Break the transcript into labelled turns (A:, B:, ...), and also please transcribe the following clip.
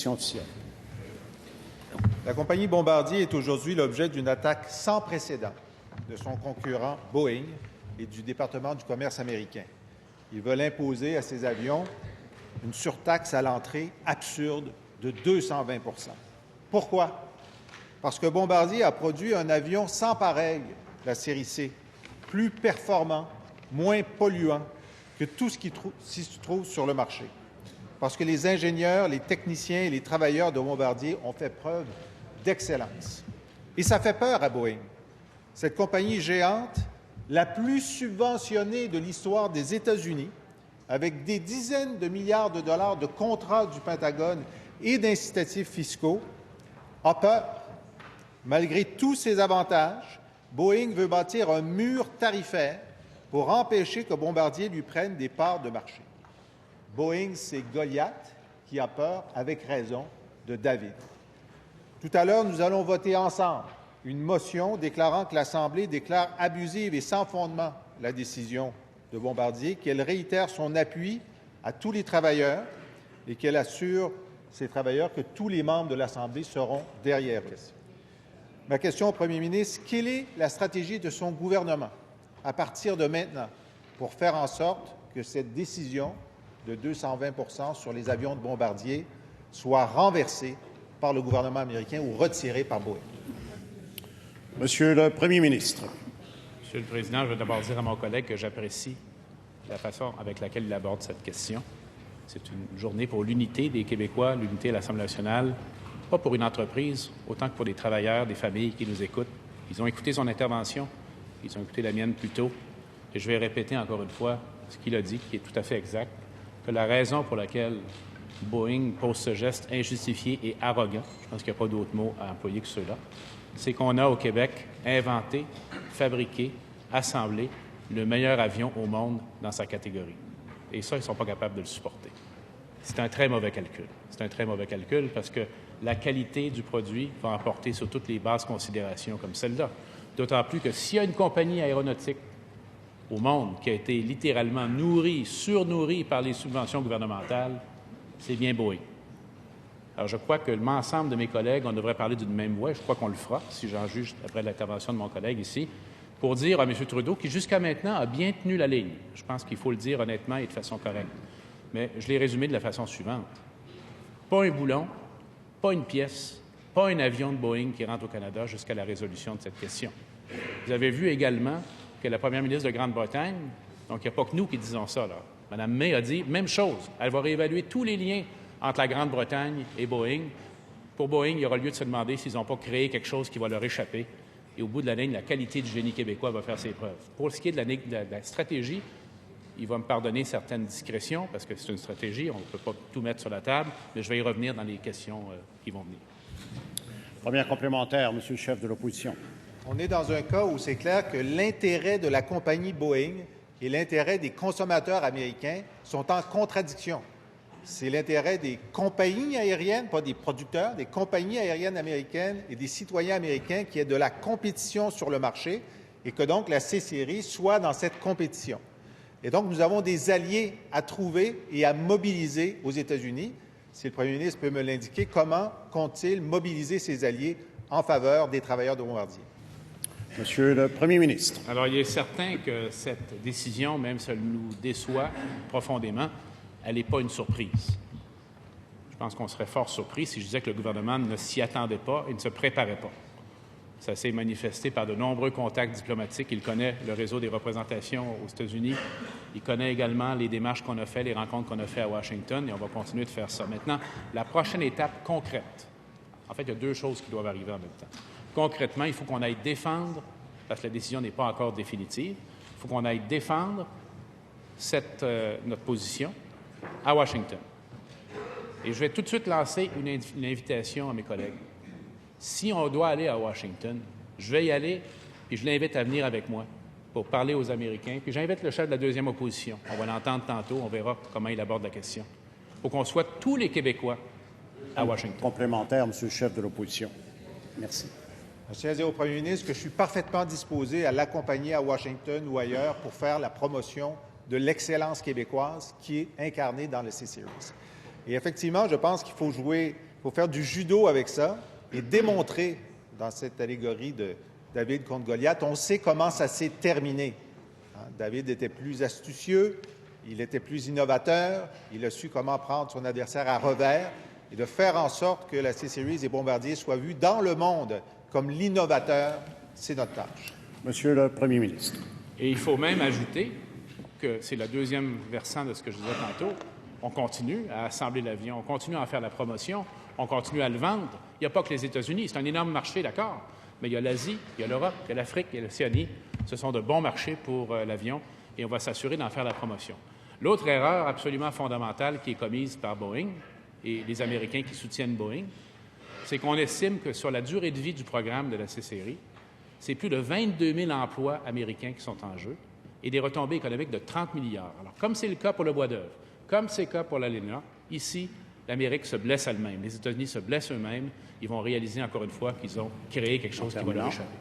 A: Officielle.
B: La compagnie Bombardier est aujourd'hui l'objet d'une attaque sans précédent de son concurrent Boeing et du département du commerce américain. Ils veulent imposer à ces avions une surtaxe à l'entrée absurde de 220 %. Pourquoi? Parce que Bombardier a produit un avion sans pareil, la série C, plus performant, moins polluant que tout ce qui se trouve sur le marché. Parce que les ingénieurs, les techniciens et les travailleurs de Bombardier ont fait preuve d'excellence. Et ça fait peur à Boeing. Cette compagnie géante, la plus subventionnée de l'histoire des États-Unis, avec des dizaines de milliards de dollars de contrats du Pentagone et d'incitatifs fiscaux, a peur. Malgré tous ces avantages, Boeing veut bâtir un mur tarifaire pour empêcher que Bombardier lui prenne des parts de marché. Boeing, c'est Goliath qui a peur, avec raison, de David. Tout à l'heure, nous allons voter ensemble une motion déclarant que l'Assemblée déclare abusive et sans fondement la décision de Bombardier, qu'elle réitère son appui à tous les travailleurs et qu'elle assure ces travailleurs que tous les membres de l'Assemblée seront derrière eux. Ma question au Premier ministre, quelle est la stratégie de son gouvernement à partir de maintenant pour faire en sorte que cette décision de 220 % sur les avions de Bombardier soit renversée par le gouvernement américain ou retirée par Boeing?
A: Monsieur le Premier ministre.
C: Monsieur le Président, je veux d'abord dire à mon collègue que j'apprécie la façon avec laquelle il aborde cette question. C'est une journée pour l'unité des Québécois, l'unité de l'Assemblée nationale, pas pour une entreprise, autant que pour des travailleurs, des familles qui nous écoutent. Ils ont écouté son intervention, ils ont écouté la mienne plus tôt, et je vais répéter encore une fois ce qu'il a dit, qui est tout à fait exact, que la raison pour laquelle Boeing pose ce geste injustifié et arrogant, je pense qu'il n'y a pas d'autre mot à employer que ceux-là, c'est qu'on a au Québec inventé, fabriqué, assemblé le meilleur avion au monde dans sa catégorie. Et ça, ils ne sont pas capables de le supporter. C'est un très mauvais calcul. C'est un très mauvais calcul parce que la qualité du produit va emporter sur toutes les basses considérations comme celle-là. D'autant plus que s'il y a une compagnie aéronautique au monde qui a été littéralement nourrie, surnourrie par les subventions gouvernementales, c'est bien Boeing. Alors, je crois que l'ensemble de mes collègues, on devrait parler d'une même voix. Je crois qu'on le fera, si j'en juge après l'intervention de mon collègue ici, pour dire à M. Trudeau, qui jusqu'à maintenant a bien tenu la ligne. Je pense qu'il faut le dire honnêtement et de façon correcte. Mais je l'ai résumé de la façon suivante. Pas un boulon, pas une pièce, pas un avion de Boeing qui rentre au Canada jusqu'à la résolution de cette question. Vous avez vu également que la première ministre de Grande-Bretagne, donc il n'y a pas que nous qui disons ça, là. Mme May a dit même chose. Elle va réévaluer tous les liens entre la Grande-Bretagne et Boeing. Pour Boeing, il y aura lieu de se demander s'ils n'ont pas créé quelque chose qui va leur échapper. Et au bout de la ligne, la qualité du génie québécois va faire ses preuves. Pour ce qui est de la stratégie, il va me pardonner certaines discrétions, parce que c'est une stratégie, on ne peut pas tout mettre sur la table, mais je vais y revenir dans les questions qui vont venir.
A: Première complémentaire, Monsieur le chef de l'opposition.
B: On est dans un cas où c'est clair que l'intérêt de la compagnie Boeing et l'intérêt des consommateurs américains sont en contradiction. C'est l'intérêt des compagnies aériennes, pas des producteurs, des compagnies aériennes américaines et des citoyens américains qui est de la compétition sur le marché et que donc la C-Series soit dans cette compétition. Et donc, nous avons des alliés à trouver et à mobiliser aux États-Unis. Si le Premier ministre peut me l'indiquer, comment compte-t-il mobiliser ses alliés en faveur des travailleurs de Bombardier?
A: Monsieur le Premier ministre.
C: Alors, il est certain que cette décision, même si elle nous déçoit profondément, elle n'est pas une surprise. Je pense qu'on serait fort surpris si je disais que le gouvernement ne s'y attendait pas et ne se préparait pas. Ça s'est manifesté par de nombreux contacts diplomatiques. Il connaît le réseau des représentations aux États-Unis. Il connaît également les démarches qu'on a faites, les rencontres qu'on a faites à Washington, et on va continuer de faire ça. Maintenant, la prochaine étape concrète, en fait, il y a deux choses qui doivent arriver en même temps. Concrètement, il faut qu'on aille défendre, parce que la décision n'est pas encore définitive, il faut qu'on aille défendre notre position à Washington. Et je vais tout de suite lancer une invitation à mes collègues. Si on doit aller à Washington, je vais y aller, puis je l'invite à venir avec moi pour parler aux Américains. Puis j'invite le chef de la deuxième opposition. On va l'entendre tantôt, on verra comment il aborde la question. Pour qu'on soit tous les Québécois à Washington.
A: Complémentaire, Monsieur le chef de l'opposition. Merci.
B: Je tiens à dire au Premier ministre que je suis parfaitement disposé à l'accompagner à Washington ou ailleurs pour faire la promotion de l'excellence québécoise qui est incarnée dans le C-Series. Et effectivement, je pense qu'il faut jouer Il faut faire du judo avec ça et démontrer, dans cette allégorie de David contre Goliath, on sait comment ça s'est terminé. Hein? David était plus astucieux, il était plus innovateur, il a su comment prendre son adversaire à revers et de faire en sorte que la C-Series et Bombardier soient vus dans le monde comme l'innovateur. C'est notre tâche.
A: Monsieur le Premier ministre.
C: Et il faut même ajouter que c'est le deuxième versant de ce que je disais tantôt. On continue à assembler l'avion, on continue à en faire la promotion, on continue à le vendre. Il n'y a pas que les États-Unis, c'est un énorme marché, d'accord, mais il y a l'Asie, il y a l'Europe, il y a l'Afrique, il y a l'Océanie. Ce sont de bons marchés pour l'avion et on va s'assurer d'en faire la promotion. L'autre erreur absolument fondamentale qui est commise par Boeing et les Américains qui soutiennent Boeing, c'est qu'on estime que sur la durée de vie du programme de la C-Série, c'est plus de 22 000 emplois américains qui sont en jeu et des retombées économiques de 30 milliards. Alors, comme c'est le cas pour le bois d'œuvre, comme c'est le cas pour l'ALENA, ici, l'Amérique se blesse elle-même. Les États-Unis se blessent eux-mêmes. Ils vont réaliser encore une fois qu'ils ont créé quelque chose qui va leur échapper.